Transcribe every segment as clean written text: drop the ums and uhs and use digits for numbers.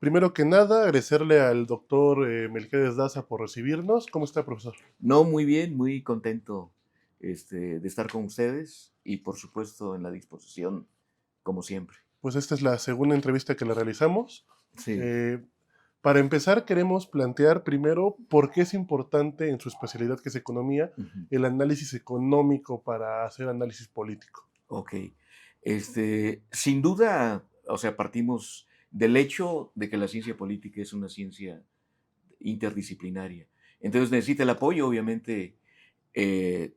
Primero que nada, agradecerle al doctor Melquiades Daza por recibirnos. ¿Cómo está, profesor? No, muy bien, muy contento de estar con ustedes y por supuesto en la disposición, como siempre. Pues esta es la segunda entrevista que le realizamos. Sí. Eh, para empezar, queremos plantear primero por qué es importante en su especialidad, que es economía, Ujú. el análisis económico para hacer análisis político. Ok. Sin duda, o sea, partimos del hecho de que la ciencia política es una ciencia interdisciplinaria. Entonces necesita el apoyo, obviamente, eh,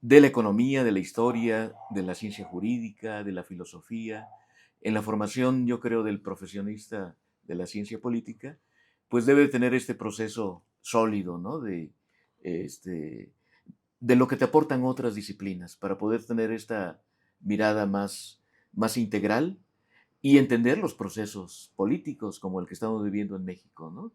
de la economía, de la historia, de la ciencia jurídica, de la filosofía. En la formación, yo creo, del profesionista de la ciencia política, pues debe tener este proceso sólido, ¿no? Este, de lo que te aportan otras disciplinas para poder tener esta mirada más integral y entender los procesos políticos como el que estamos viviendo en México, ¿no?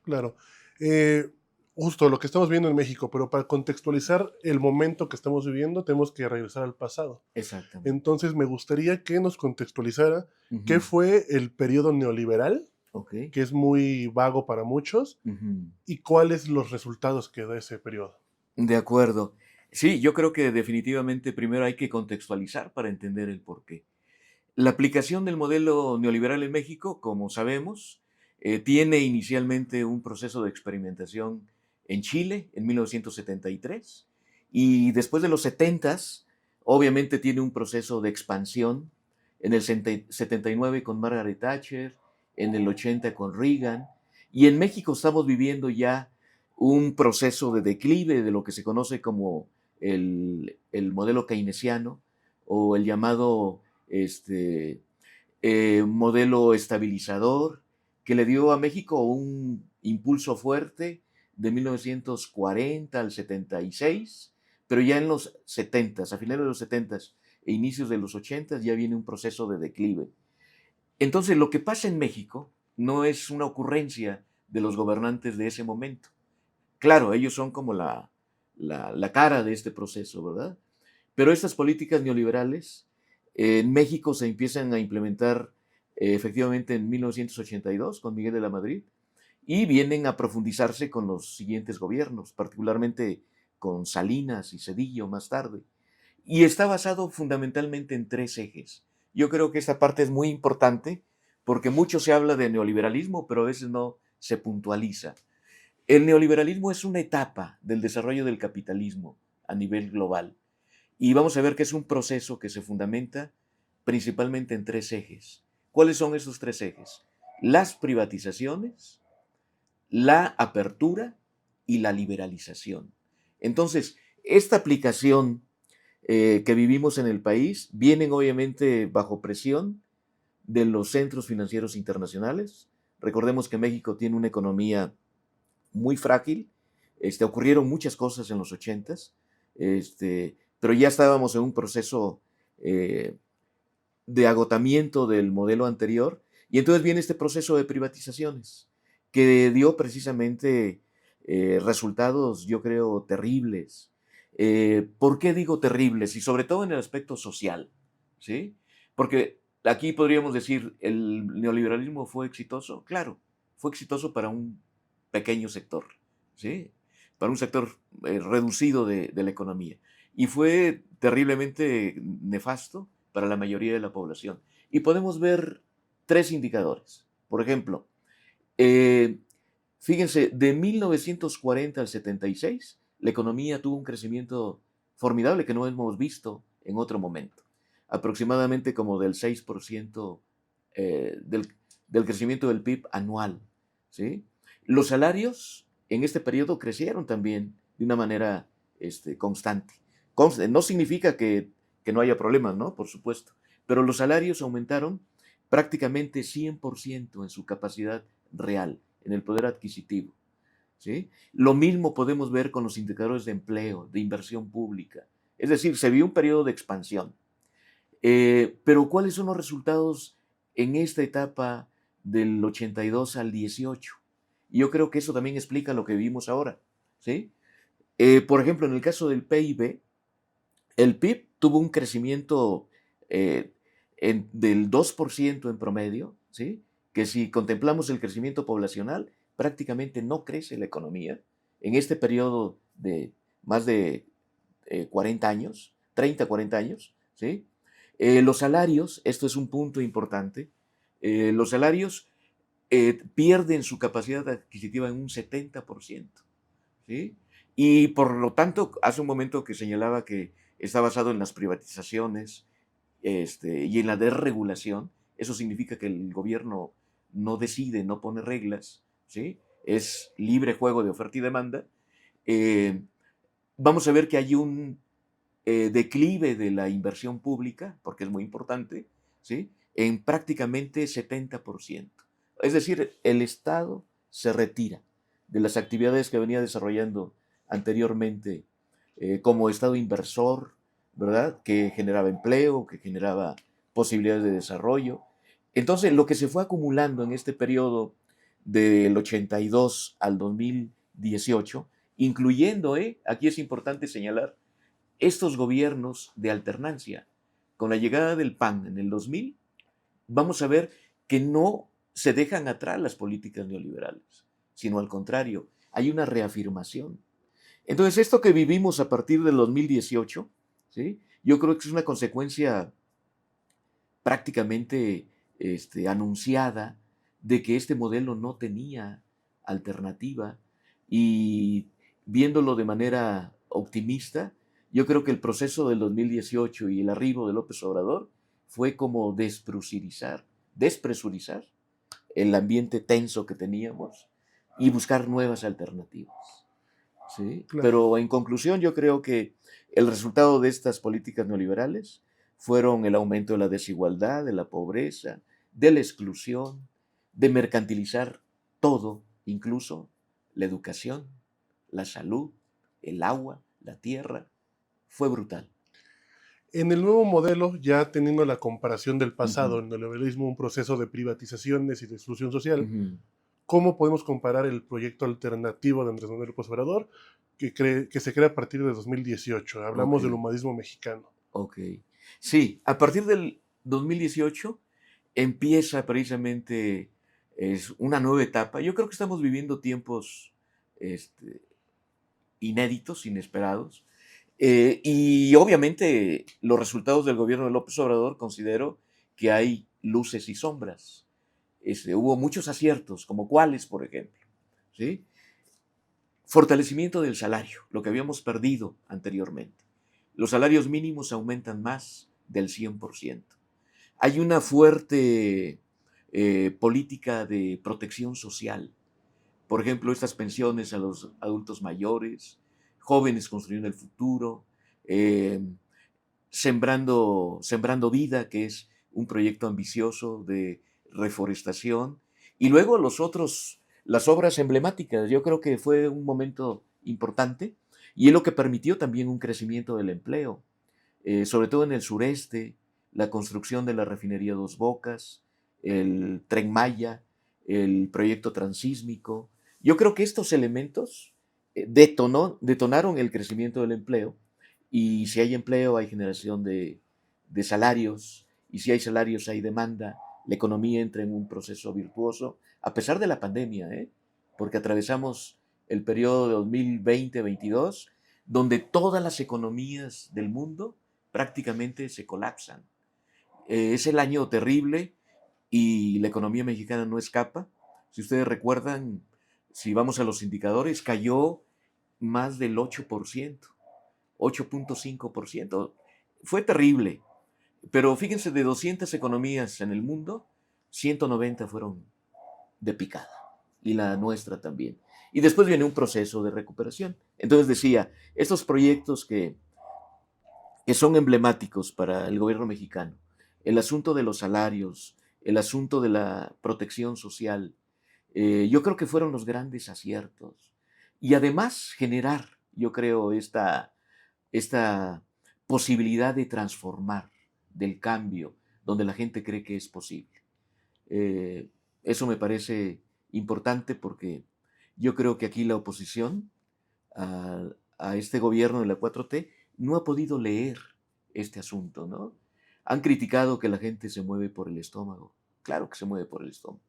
Claro. Eh, Justo lo que estamos viendo en México, pero para contextualizar el momento que estamos viviendo, tenemos que regresar al pasado. Exactamente. Entonces, me gustaría que nos contextualizara qué Ujú. fue el periodo neoliberal, Ok. que es muy vago para muchos, Ujú. y cuáles los resultados que da ese periodo. De acuerdo. Sí, yo creo que definitivamente primero hay que contextualizar para entender el porqué. La aplicación del modelo neoliberal en México, como sabemos, tiene inicialmente un proceso de experimentación en Chile en 1973 y después de los 70 obviamente tiene un proceso de expansión en el 79 con Margaret Thatcher, en el 80 con Reagan, y en México estamos viviendo ya un proceso de declive de lo que se conoce como el modelo keynesiano o el llamado este, modelo estabilizador que le dio a México un impulso fuerte de 1940 al 76, pero ya en los 70, a finales de los 70 e inicios de los 80 ya viene un proceso de declive. Entonces, lo que pasa en México no es una ocurrencia de los gobernantes de ese momento. Claro, ellos son como la cara de este proceso, ¿verdad? Pero estas políticas neoliberales en México se empiezan a implementar efectivamente en 1982 con Miguel de la Madrid y vienen a profundizarse con los siguientes gobiernos, particularmente con Salinas y Cedillo más tarde. Y está basado fundamentalmente en tres ejes. Yo creo que esta parte es muy importante porque mucho se habla de neoliberalismo, pero a veces no se puntualiza. El neoliberalismo es una etapa del desarrollo del capitalismo a nivel global. Y vamos a ver que es un proceso que se fundamenta principalmente en tres ejes. ¿Cuáles son esos tres ejes? Las privatizaciones, la apertura y la liberalización. Entonces, esta aplicación que vivimos en el país vienen obviamente bajo presión de los centros financieros internacionales. Recordemos que México tiene una economía muy frágil. Ocurrieron muchas cosas en los 80, pero ya estábamos en un proceso eh, de agotamiento del modelo anterior y entonces viene este proceso de privatizaciones que dio precisamente resultados, yo creo, terribles. ¿Por qué digo terribles? Y sobre todo en el aspecto social, ¿sí? Porque aquí podríamos decir, ¿el neoliberalismo fue exitoso? Claro, fue exitoso para un pequeño sector, ¿sí? Para un sector reducido de la economía. Y fue terriblemente nefasto para la mayoría de la población. Y podemos ver tres indicadores. Por ejemplo, eh, fíjense, de 1940 al 76, la economía tuvo un crecimiento formidable que no hemos visto en otro momento. Aproximadamente como del 6% del crecimiento del PIB anual. ¿Sí? Los salarios en este periodo crecieron también de una manera constante. No significa que no haya problemas, ¿no? Por supuesto. Pero los salarios aumentaron prácticamente 100% en su capacidad real, en el poder adquisitivo. ¿Sí? Lo mismo podemos ver con los indicadores de empleo, de inversión pública. Es decir, se vio un periodo de expansión. Pero ¿cuáles son los resultados en esta etapa del 82 al 18? Yo creo que eso también explica lo que vivimos ahora. ¿Sí? Por ejemplo, en el caso del PIB, el PIB tuvo un crecimiento eh, del 2% en promedio, ¿sí? que si contemplamos el crecimiento poblacional, prácticamente no crece la economía en este periodo de más de 40 años, 30, 40 años, ¿sí? Los salarios, esto es un punto importante, los salarios pierden su capacidad adquisitiva en un 70%, ¿sí? Y por lo tanto, hace un momento que señalaba que está basado en las privatizaciones y en la desregulación, eso significa que el gobierno no decide, no pone reglas, ¿sí? Es libre juego de oferta y demanda. Eh, Vamos a ver que hay un declive de la inversión pública, porque es muy importante, ¿sí? En prácticamente 70%. Es decir, el Estado se retira de las actividades que venía desarrollando anteriormente como Estado inversor, ¿verdad? Que generaba empleo, que generaba posibilidades de desarrollo. Entonces, lo que se fue acumulando en este periodo del 82 al 2018, incluyendo, aquí es importante señalar, estos gobiernos de alternancia. Con la llegada del PAN en el 2000, vamos a ver que no se dejan atrás las políticas neoliberales, sino al contrario, hay una reafirmación. Entonces, esto que vivimos a partir del 2018, ¿sí? Yo creo que es una consecuencia prácticamente anunciada de que este modelo no tenía alternativa y viéndolo de manera optimista, yo creo que el proceso del 2018 y el arribo de López Obrador fue como despresurizar el ambiente tenso que teníamos y buscar nuevas alternativas. ¿Sí? Claro. Pero en conclusión, yo creo que el resultado de estas políticas neoliberales fueron el aumento de la desigualdad, de la pobreza, de la exclusión, de mercantilizar todo, incluso la educación, la salud, el agua, la tierra. Fue brutal. En el nuevo modelo, ya teniendo la comparación del pasado, Ujú, en el neoliberalismo, un proceso de privatizaciones y de exclusión social, ujú. ¿cómo podemos comparar el proyecto alternativo de Andrés Manuel López Obrador que se crea a partir de 2018? Ok, Hablamos del humanismo mexicano. ok. Sí, a partir del 2018 empieza precisamente es una nueva etapa. Yo creo que estamos viviendo tiempos este, inéditos, inesperados. Y obviamente los resultados del gobierno de López Obrador considero que hay luces y sombras. Hubo muchos aciertos, como cuáles, por ejemplo. ¿Sí? Fortalecimiento del salario, lo que habíamos perdido anteriormente. Los salarios mínimos aumentan más del 100%. Hay una fuerte política de protección social. Por ejemplo, estas pensiones a los adultos mayores, jóvenes construyendo el futuro, eh, Sembrando Vida, que es un proyecto ambicioso de reforestación, y luego las obras emblemáticas. Yo creo que fue un momento importante y es lo que permitió también un crecimiento del empleo, sobre todo en el sureste, la construcción de la refinería Dos Bocas, el Tren Maya, el proyecto transísmico. Yo creo que estos elementos detonaron el crecimiento del empleo y si hay empleo hay generación de salarios y si hay salarios hay demanda, la economía entra en un proceso virtuoso a pesar de la pandemia, porque atravesamos el periodo de 2020-22 donde todas las economías del mundo prácticamente se colapsan. Es el año terrible y la economía mexicana no escapa. Si ustedes recuerdan, si vamos a los indicadores, cayó más del 8%, 8.5%. Fue terrible, pero fíjense, de 200 economías en el mundo, 190 fueron de picada y la nuestra también. Y después viene un proceso de recuperación. Entonces decía, estos proyectos que son emblemáticos para el gobierno mexicano. El asunto de los salarios, el asunto de la protección social, yo creo que fueron los grandes aciertos. Y además generar, yo creo, esta posibilidad de transformar, del cambio, donde la gente cree que es posible. Eh, Eso me parece importante porque yo creo que aquí la oposición a, a este gobierno de la 4T no ha podido leer este asunto, ¿no? Han criticado que la gente se mueve por el estómago. Claro que se mueve por el estómago.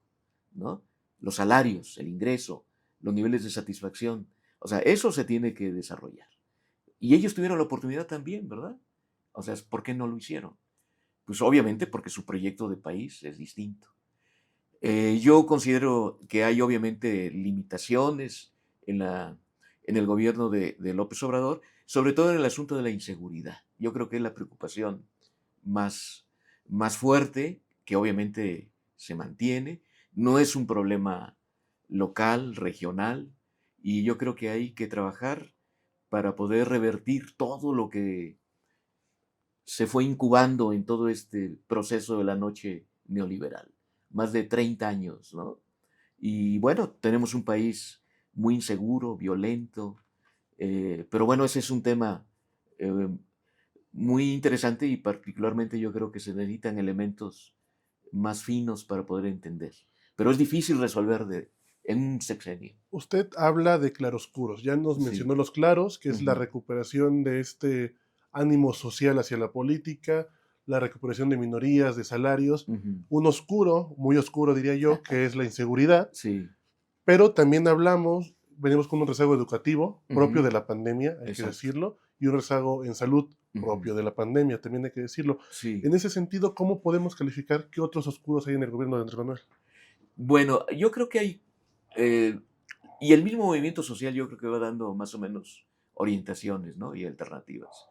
¿no? Los salarios, el ingreso, los niveles de satisfacción. O sea, eso se tiene que desarrollar. Y ellos tuvieron la oportunidad también, ¿verdad? O sea, ¿por qué no lo hicieron? Pues obviamente porque su proyecto de país es distinto. Yo considero que hay obviamente limitaciones en, en el gobierno de López Obrador, sobre todo en el asunto de la inseguridad. Yo creo que es la preocupación más, más fuerte, que obviamente se mantiene. No es un problema local, regional, y yo creo que hay que trabajar para poder revertir todo lo que se fue incubando en todo este proceso de la noche neoliberal. Más de 30 años, ¿no? Y bueno, tenemos un país muy inseguro, violento, pero bueno, ese es un tema eh, muy interesante y particularmente yo creo que se necesitan elementos más finos para poder entender. Pero es difícil resolver en un sexenio. Usted habla de claroscuros, ya nos Sí. mencionó los claros, que es la Ujú, recuperación de este ánimo social hacia la política, la recuperación de minorías, de salarios, ujú. un oscuro, muy oscuro diría yo, que es la inseguridad, Sí. pero también hablamos, venimos con un rezago educativo propio Ujú. de la pandemia, hay que Exacto. decirlo, y un rezago en salud Ujú. propio de la pandemia, también hay que decirlo. Sí. En ese sentido, ¿cómo podemos calificar qué otros oscuros hay en el gobierno de Andrés Manuel? Bueno, yo creo que hay, eh, y el mismo movimiento social yo creo que va dando más o menos orientaciones, ¿no? Y alternativas.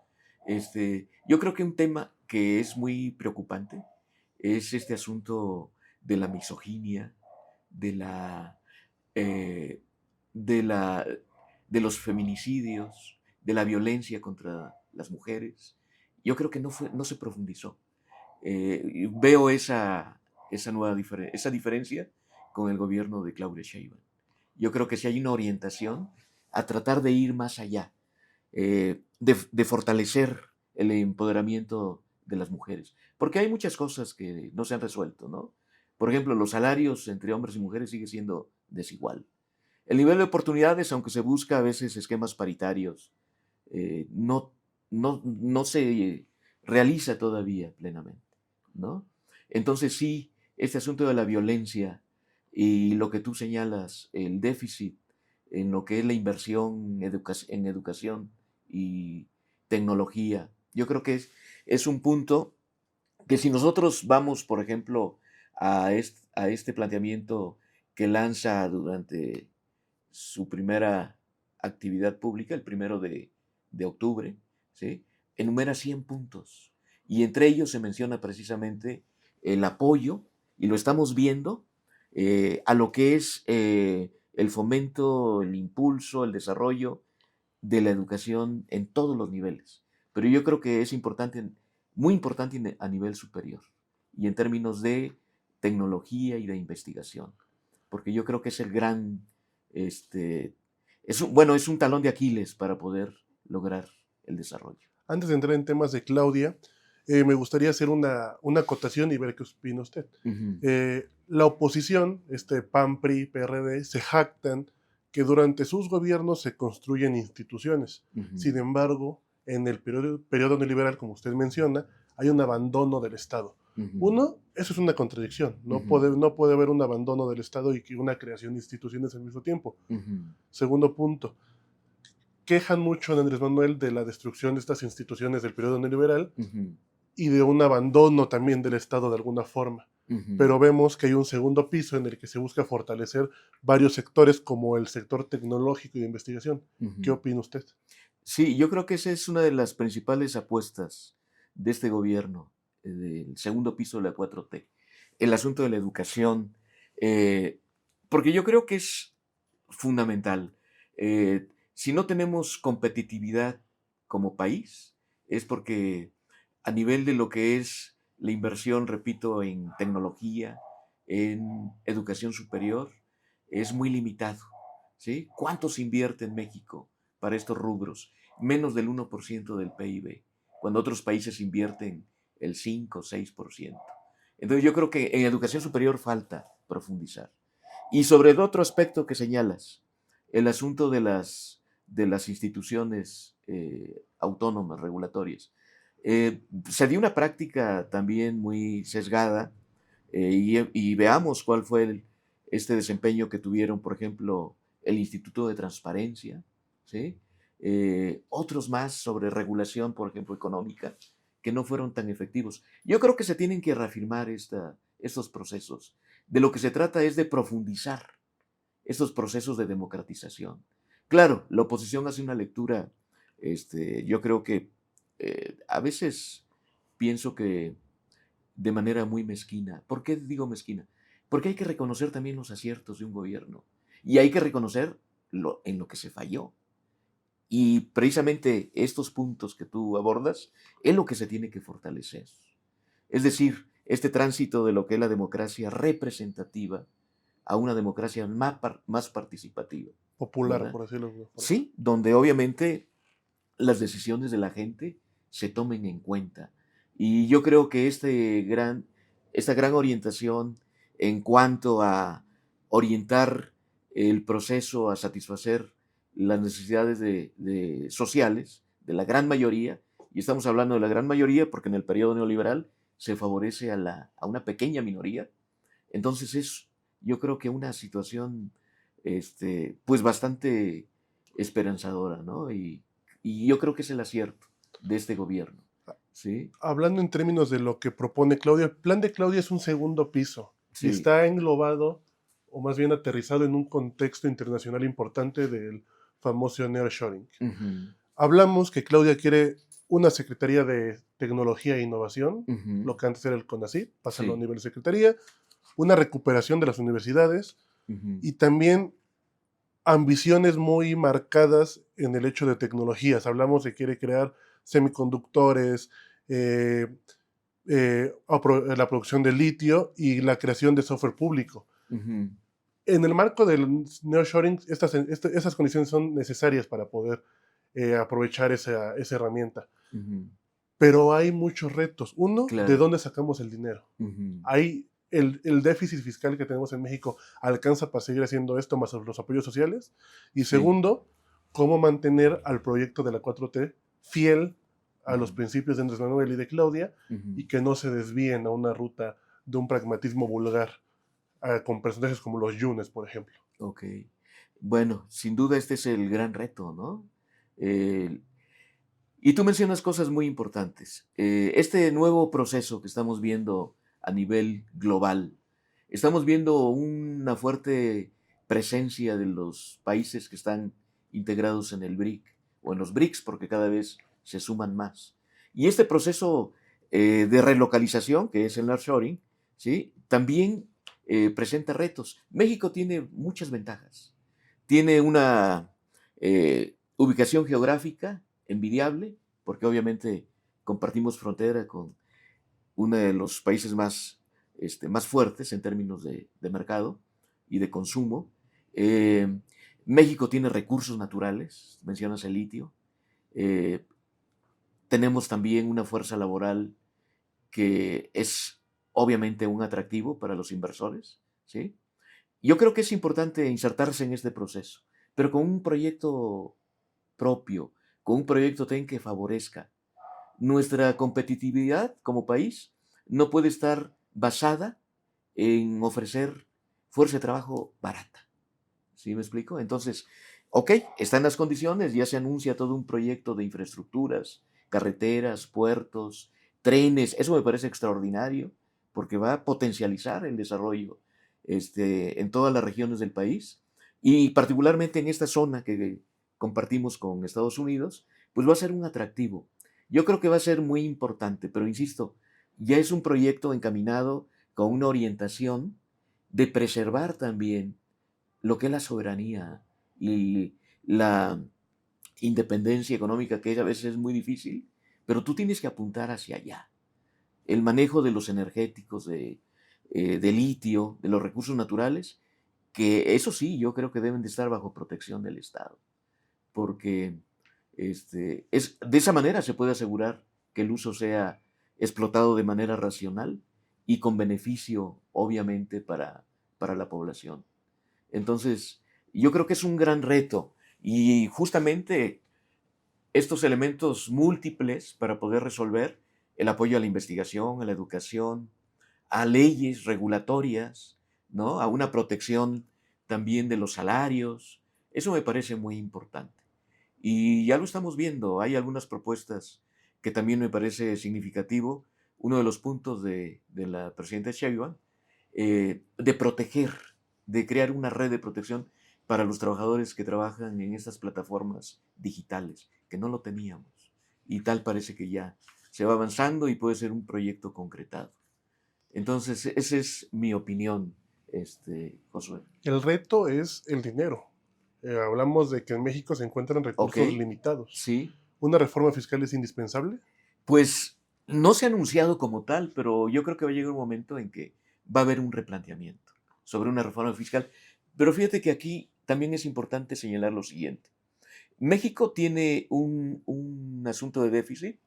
Yo creo que un tema que es muy preocupante es este asunto de la misoginia, de la, eh, de la, de los feminicidios, de la violencia contra las mujeres. Yo creo que no se profundizó. Y veo esa diferencia con el gobierno de Claudia Sheinbaum. Yo creo que si hay una orientación a tratar de ir más allá, de fortalecer el empoderamiento de las mujeres. Porque hay muchas cosas que no se han resuelto, ¿no? Por ejemplo, los salarios entre hombres y mujeres sigue siendo desigual. El nivel de oportunidades, aunque se busca a veces esquemas paritarios, no, no se realiza todavía plenamente, ¿no? Entonces sí, este asunto de la violencia y lo que tú señalas, el déficit en lo que es la inversión en educación y tecnología, yo creo que es un punto que si nosotros vamos, por ejemplo, a este planteamiento que lanza durante su primera actividad pública, el 1 de octubre, ¿sí? Enumera 100 puntos. Y entre ellos se menciona precisamente el apoyo, y lo estamos viendo, a lo que es el fomento, el impulso, el desarrollo de la educación en todos los niveles. Pero yo creo que es importante, muy importante a nivel superior y en términos de tecnología y de investigación, porque yo creo que es el gran, este, bueno, es un talón de Aquiles para poder lograr el desarrollo. Antes de entrar en temas de Claudia, me gustaría hacer una acotación y ver qué opina usted. Ujú, La oposición, PAN, PRI, PRD, se jactan que durante sus gobiernos se construyen instituciones. ujú, Sin embargo, en el periodo neoliberal, como usted menciona, hay un abandono del Estado. ujú, Uno, eso es una contradicción. ujú, No puede haber un abandono del Estado y que una creación de instituciones al mismo tiempo. ujú, Segundo punto, quejan mucho a Andrés Manuel de la destrucción de estas instituciones del periodo neoliberal ujú, y de un abandono también del Estado de alguna forma. ujú, Pero vemos que hay un segundo piso en el que se busca fortalecer varios sectores como el sector tecnológico y de investigación. ¿Qué ujú. opina usted? Sí, yo creo que esa es una de las principales apuestas de este gobierno, del segundo piso de la 4T, el asunto de la educación, eh, porque yo creo que es fundamental. Si no tenemos competitividad como país, es porque a nivel de lo que es la inversión, repito, en tecnología, en educación superior, es muy limitado. ¿Sí? ¿Cuánto se invierte en México para estos rubros? Menos del 1% del PIB, cuando otros países invierten el 5 o 6%. Entonces yo creo que en educación superior falta profundizar. Y sobre el otro aspecto que señalas, el asunto de las instituciones autónomas, regulatorias. Se dio una práctica también muy sesgada y veamos cuál fue este desempeño que tuvieron, por ejemplo, el Instituto de Transparencia, ¿sí? Otros más sobre regulación, por ejemplo, económica, que no fueron tan efectivos. Yo creo que se tienen que reafirmar estos procesos. De lo que se trata es de profundizar estos procesos de democratización. Claro, la oposición hace una lectura, yo creo que a veces pienso que de manera muy mezquina. ¿Por qué digo mezquina? Porque hay que reconocer también los aciertos de un gobierno y hay que reconocer en lo que se falló. Y precisamente estos puntos que tú abordas es lo que se tiene que fortalecer. Es decir, este tránsito de lo que es la democracia representativa a una democracia más participativa, Popular, ¿verdad? por decirlo de alguna forma. Sí, donde obviamente las decisiones de la gente se tomen en cuenta. Y yo creo que esta gran orientación en cuanto a orientar el proceso a satisfacer las necesidades sociales de la gran mayoría, y estamos hablando de la gran mayoría porque en el periodo neoliberal se favorece a una pequeña minoría, entonces es yo creo que una situación pues bastante esperanzadora, ¿no? Y yo creo que es el acierto de este gobierno, ¿sí? Hablando en términos de lo que propone Claudia, el plan de Claudia es un segundo piso y Sí. está englobado, o más bien aterrizado en un contexto internacional importante del famoso nearshoring. Ujú, Hablamos que Claudia quiere una Secretaría de Tecnología e Innovación, ujú, lo que antes era el CONACYT, pasa a sí. la nivel de Secretaría, una recuperación de las universidades Ujú, y también ambiciones muy marcadas en el hecho de tecnologías. Hablamos de que quiere crear semiconductores, eh, la producción de litio y la creación de software público. ujú, En el marco del nearshoring, esas condiciones son necesarias para poder aprovechar esa herramienta. ujú, Pero hay muchos retos. Uno, ¿de claro. dónde sacamos el dinero? Ujú, Hay el déficit fiscal que tenemos en México alcanza para seguir haciendo esto más los apoyos sociales. Y sí. segundo, cómo mantener al proyecto de la 4T fiel a los Ujú, principios de Andrés Manuel y de Claudia ujú, y que no se desvíen a una ruta de un pragmatismo vulgar con personajes como los Yunes, por ejemplo. ok. Bueno, sin duda este es el gran reto, ¿no? El- Y tú mencionas cosas muy importantes. Este nuevo proceso que estamos viendo a nivel global, estamos viendo una fuerte presencia de los países que están integrados en el BRIC o en los BRICS, porque cada vez se suman más. Y este proceso de relocalización, que es el nearshoring, ¿sí? También presenta retos. México tiene muchas ventajas. Tiene una ubicación geográfica envidiable, porque obviamente compartimos frontera con uno de los países más fuertes en términos de mercado y de consumo. Eh, México tiene recursos naturales, mencionas el litio. Eh, Tenemos también una fuerza laboral que es obviamente un atractivo para los inversores, ¿sí? Yo creo que es importante insertarse en este proceso, pero con un proyecto propio, con un proyecto TEN que favorezca. Nuestra competitividad como país no puede estar basada en ofrecer fuerza de trabajo barata. ¿Sí me explico? Entonces, ok, están las condiciones, ya se anuncia todo un proyecto de infraestructuras, carreteras, puertos, trenes, eso me parece extraordinario porque va a potencializar el desarrollo en todas las regiones del país y particularmente en esta zona que compartimos con Estados Unidos, pues va a ser un atractivo. Yo creo que va a ser muy importante, pero insisto, ya es un proyecto encaminado con una orientación de preservar también lo que es la soberanía y la independencia económica, que a veces es muy difícil, pero tú tienes que apuntar hacia allá. El manejo de los energéticos, de litio, de los recursos naturales, que eso sí, yo creo que deben de estar bajo protección del Estado, porque de esa manera se puede asegurar que el uso sea explotado de manera racional y con beneficio, obviamente, para la población. Entonces, yo creo que es un gran reto y justamente estos elementos múltiples para poder resolver el apoyo a la investigación, a la educación, a leyes regulatorias, ¿no? A una protección también de los salarios. Eso me parece muy importante. Y ya lo estamos viendo, hay algunas propuestas que también me parece significativo. Uno de los puntos de la presidenta Sheinbaum, de proteger, de crear una red de protección para los trabajadores que trabajan en estas plataformas digitales, que no lo teníamos. Y tal parece que ya se va avanzando y puede ser un proyecto concretado. Entonces, esa es mi opinión, Josué. El reto es el dinero. Hablamos de que en México se encuentran ¿Ok? recursos limitados. Sí. ¿Una reforma fiscal es indispensable? Pues no se ha anunciado como tal, pero yo creo que va a llegar un momento en que va a haber un replanteamiento sobre una reforma fiscal. Pero fíjate que aquí también es importante señalar lo siguiente. México tiene un asunto de déficit,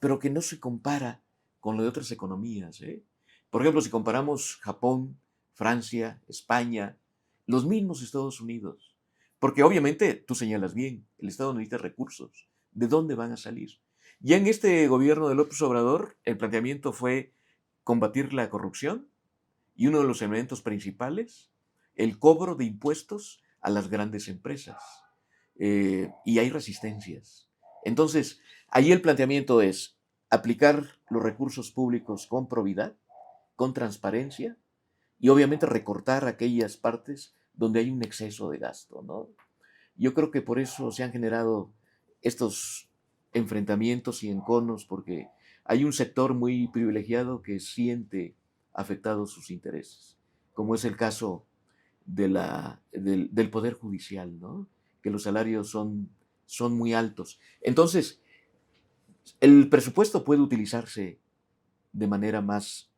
pero que no se compara con lo de otras economías, ¿eh? Por ejemplo, si comparamos Japón, Francia, España, los mismos Estados Unidos, porque obviamente tú señalas bien, el Estado necesita recursos. ¿De dónde van a salir? Ya en este gobierno de López Obrador, el planteamiento fue combatir la corrupción y uno de los elementos principales, el cobro de impuestos a las grandes empresas. Y hay resistencias. Entonces, ahí el planteamiento es aplicar los recursos públicos con probidad, con transparencia y obviamente recortar aquellas partes donde hay un exceso de gasto, ¿no? Yo creo que por eso se han generado estos enfrentamientos y enconos, porque hay un sector muy privilegiado que siente afectados sus intereses, como es el caso del Poder Judicial, ¿no? Que los salarios son muy altos. Entonces, el presupuesto puede utilizarse de manera más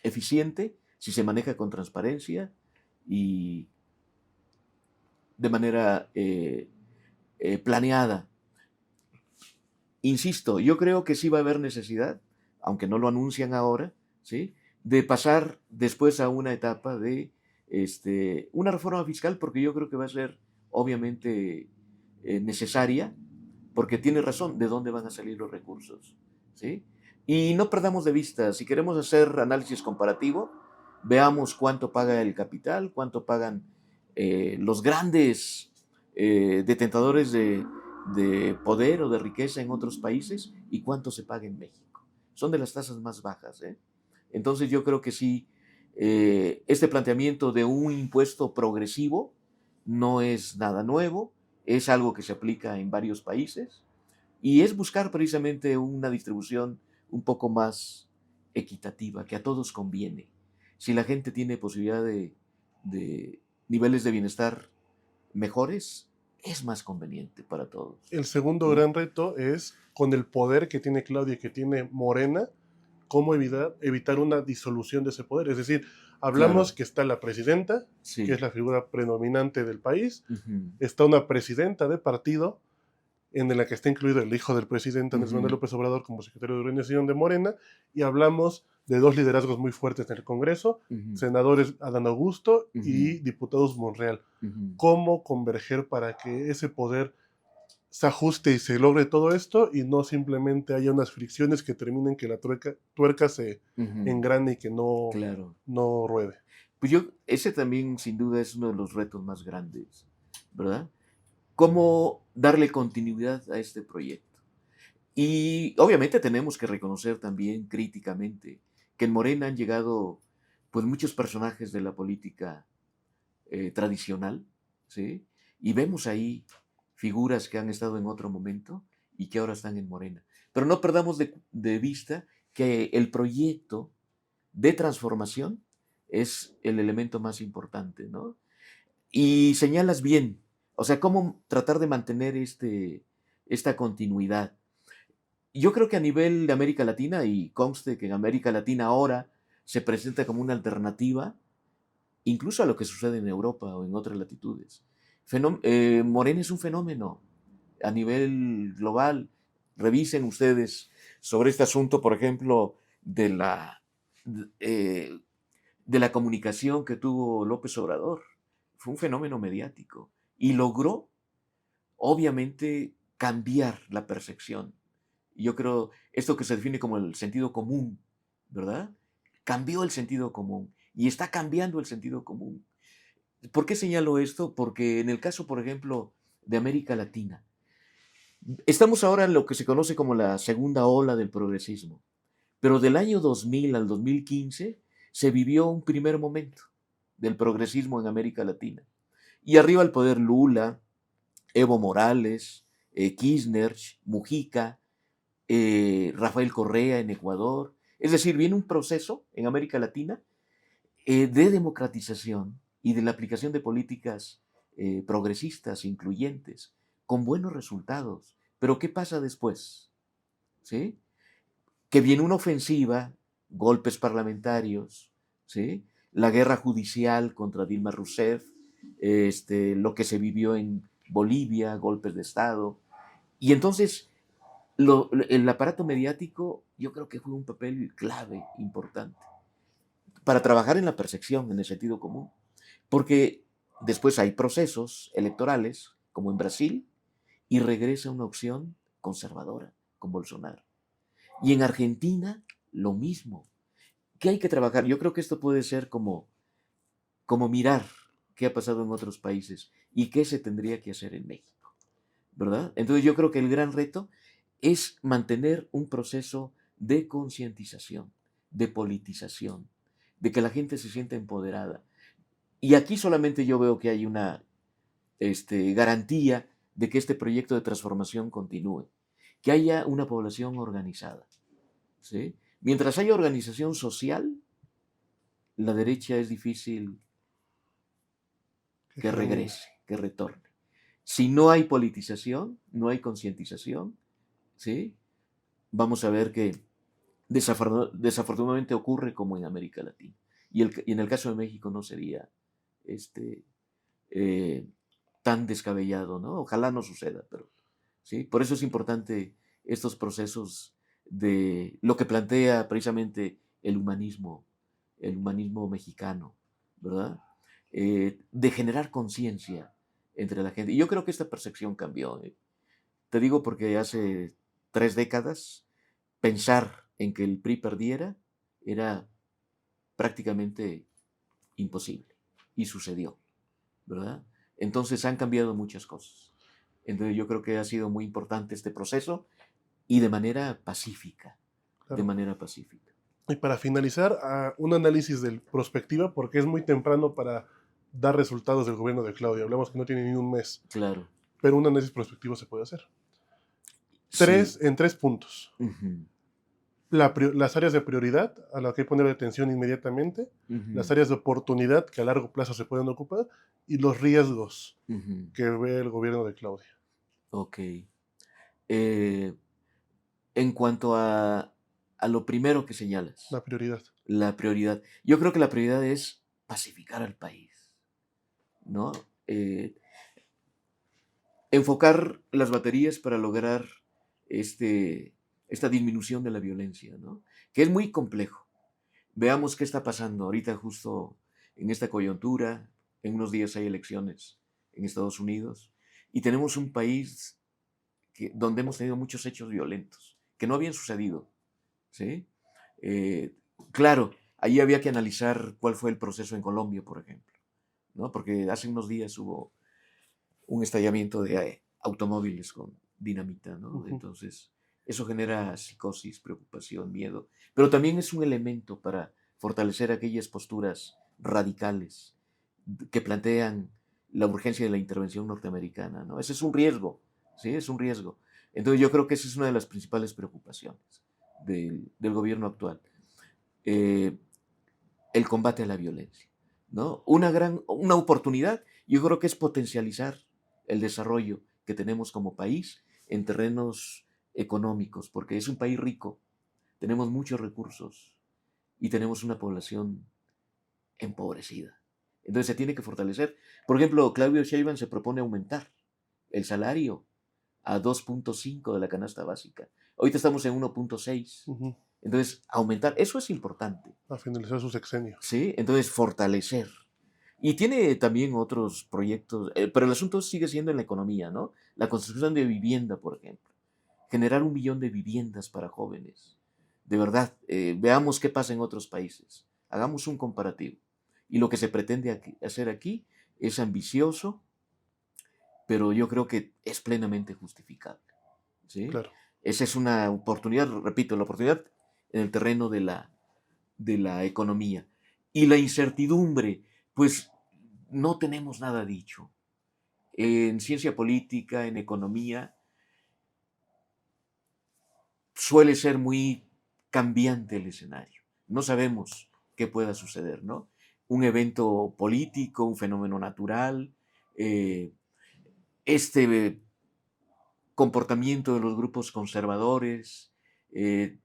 eficiente si se maneja con transparencia y de manera planeada. Insisto, yo creo que sí va a haber necesidad, aunque no lo anuncian ahora, ¿sí? De pasar después a una etapa de una reforma fiscal, porque yo creo que va a ser obviamente necesaria, porque tiene razón, ¿de dónde van a salir los recursos? ¿Sí? Y no perdamos de vista, si queremos hacer análisis comparativo, veamos cuánto paga el capital, cuánto pagan los grandes detentadores de poder o de riqueza en otros países y cuánto se paga en México. Son de las tasas más bajas. ¿Eh? Entonces yo creo que sí, este planteamiento de un impuesto progresivo no es nada nuevo, es algo que se aplica en varios países y es buscar precisamente una distribución un poco más equitativa, que a todos conviene. Si la gente tiene posibilidad de niveles de bienestar mejores, es más conveniente para todos. El segundo ¿Sí? gran reto es, con el poder que tiene Claudia y que tiene Morena, cómo evitar una disolución de ese poder. Es decir, hablamos Claro, que está la presidenta, que es sí. la figura predominante del país, Ujú, está una presidenta de partido, en la que está incluido el hijo del presidente Andrés Manuel ujú, López Obrador como secretario de organización de Morena, y hablamos de dos liderazgos muy fuertes en el Congreso, ujú, senadores Adán Augusto ujú, y diputados Monreal. ujú. ¿Cómo converger para que ese poder se ajuste y se logre todo esto y no simplemente haya unas fricciones que terminen que la tuerca se Ujú, engrane y que no, claro. no ruede? Pues ese también sin duda es uno de los retos más grandes, ¿verdad? ¿Cómo darle continuidad a este proyecto? Y obviamente tenemos que reconocer también críticamente que en Morena han llegado pues muchos personajes de la política tradicional, ¿sí? Y vemos ahí figuras que han estado en otro momento y que ahora están en Morena. Pero no perdamos de vista que el proyecto de transformación es el elemento más importante, ¿no? Y señalas bien, o sea, cómo tratar de mantener esta continuidad. Yo creo que a nivel de América Latina, y conste que en América Latina ahora se presenta como una alternativa, incluso a lo que sucede en Europa o en otras latitudes. Morena es un fenómeno a nivel global. Revisen ustedes sobre este asunto, por ejemplo, eh, de la comunicación que tuvo López Obrador. Fue un fenómeno mediático y logró, obviamente, cambiar la percepción. Yo creo esto que se define como el sentido común, ¿verdad? Cambió el sentido común y está cambiando el sentido común. ¿Por qué señalo esto? Porque en el caso, por ejemplo, de América Latina, estamos ahora en lo que se conoce como la segunda ola del progresismo, pero del año 2000 al 2015 se vivió un primer momento del progresismo en América Latina. Y arriba al poder Lula, Evo Morales, Kirchner, Mujica, Rafael Correa en Ecuador. Es decir, viene un proceso en América Latina de democratización y de la aplicación de políticas progresistas, incluyentes, con buenos resultados. Pero ¿qué pasa después? ¿Sí? Que viene una ofensiva, golpes parlamentarios, ¿sí? La guerra judicial contra Dilma Rousseff, lo que se vivió en Bolivia, golpes de Estado. Y entonces el aparato mediático yo creo que juega un papel clave, importante, para trabajar en la percepción, en el sentido común. Porque después hay procesos electorales, como en Brasil, y regresa una opción conservadora, con Bolsonaro. Y en Argentina, lo mismo. ¿Qué hay que trabajar? Yo creo que esto puede ser como mirar qué ha pasado en otros países y qué se tendría que hacer en México, ¿verdad? Entonces yo creo que el gran reto es mantener un proceso de concientización, de politización, de que la gente se sienta empoderada. Y aquí solamente yo veo que hay una garantía de que este proyecto de transformación continúe, que haya una población organizada, ¿sí? Mientras haya organización social, la derecha es difícil Que que germine. regrese, que retorne. Si no hay politización, no hay concientización, ¿sí? Vamos a ver que desafortunadamente ocurre como en América Latina. Y en el caso de México no sería este, eh, tan descabellado, ¿no? Ojalá no suceda, pero ¿sí? Por eso es importante estos procesos de lo que plantea precisamente el humanismo mexicano, ¿verdad? De generar conciencia entre la gente. Y yo creo que esta percepción cambió. Te digo porque hace 3 décadas pensar en que el PRI perdiera era prácticamente imposible. Y sucedió, ¿verdad? Entonces han cambiado muchas cosas. Entonces yo creo que ha sido muy importante este proceso y de manera pacífica, de Claro. manera pacífica. Y para finalizar, un análisis del prospectiva, porque es muy temprano para dar resultados del gobierno de Claudia. Hablamos que no tiene ni un mes, Claro, pero un análisis prospectivo se puede hacer. sí. En 3 puntos. Ujú, Las áreas de prioridad, a las que hay que poner atención inmediatamente, las ujú, áreas de oportunidad que a largo plazo se pueden ocupar, y los riesgos ujú. que ve el gobierno de Claudia. Ok. Eh, en cuanto a lo primero que señalas, La prioridad. la prioridad. Yo creo que la prioridad es pacificar al país, ¿no? Eh, Enfocar las baterías para lograr este, esta disminución de la violencia, ¿no? Que es muy complejo. Veamos qué está pasando ahorita justo en esta coyuntura. En unos días hay elecciones en Estados Unidos y tenemos un país donde hemos tenido muchos hechos violentos que no habían sucedido, ¿sí? Eh, claro, ahí había que analizar cuál fue el proceso en Colombia, por ejemplo, ¿no? Porque hace unos días hubo un estallamiento de automóviles con dinamita, ¿no? Ujú. Entonces, eso genera psicosis, preocupación, miedo, pero también es un elemento para fortalecer aquellas posturas radicales que plantean la urgencia de la intervención norteamericana, ¿no? Ese es un riesgo, ¿sí? Es un riesgo. Entonces yo creo que esa es una de las principales preocupaciones del gobierno actual. Eh, el combate a la violencia, ¿no? Una oportunidad, yo creo que es potencializar el desarrollo que tenemos como país en terrenos económicos, porque es un país rico, tenemos muchos recursos y tenemos una población empobrecida. Entonces se tiene que fortalecer. Por ejemplo, Claudio Sheinbaum se propone aumentar el salario a 2.5 de la canasta básica. Ahorita estamos en 1.6. Ujú. Entonces, aumentar, eso es importante. A finalizar su sexenio. ¿Sí? Entonces, fortalecer. Y tiene también otros proyectos, pero el asunto sigue siendo en la economía, ¿no? La construcción de vivienda, por ejemplo. Generar 1 millón de viviendas para jóvenes. De verdad, veamos qué pasa en otros países. Hagamos un comparativo. Y lo que se pretende hacer aquí es ambicioso, pero yo creo que es plenamente justificable, ¿sí? Claro. Esa es una oportunidad, repito, la oportunidad en el terreno de la economía. Y la incertidumbre, pues no tenemos nada dicho. En ciencia política, en economía, suele ser muy cambiante el escenario. No sabemos qué pueda suceder, ¿no? Un evento político, un fenómeno natural, eh, este comportamiento de los grupos conservadores. eh,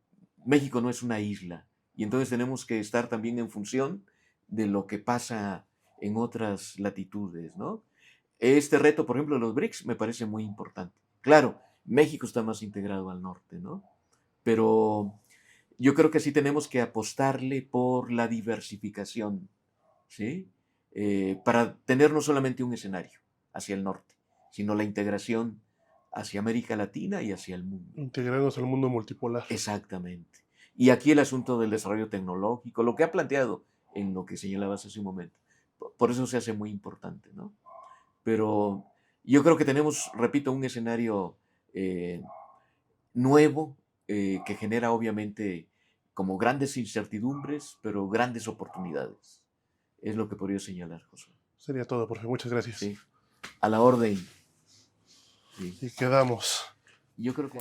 México no es una isla y entonces tenemos que estar también en función de lo que pasa en otras latitudes, ¿no? Este reto, por ejemplo, de los BRICS me parece muy importante. Claro, México está más integrado al norte, ¿no? Pero yo creo que sí tenemos que apostarle por la diversificación, ¿sí? Para tener no solamente un escenario hacia el norte, sino la integración hacia América Latina y hacia el mundo. Integrarnos al mundo multipolar. Exactamente. Y aquí el asunto del desarrollo tecnológico, lo que ha planteado en lo que señalabas hace un momento, por eso se hace muy importante, ¿no? Pero yo creo que tenemos, repito, un escenario eh, nuevo que genera obviamente como grandes incertidumbres, pero grandes oportunidades. Es lo que podría señalar, José. Sería todo, profe. Muchas gracias. Sí, a la orden. Sí. Y quedamos. Yo creo que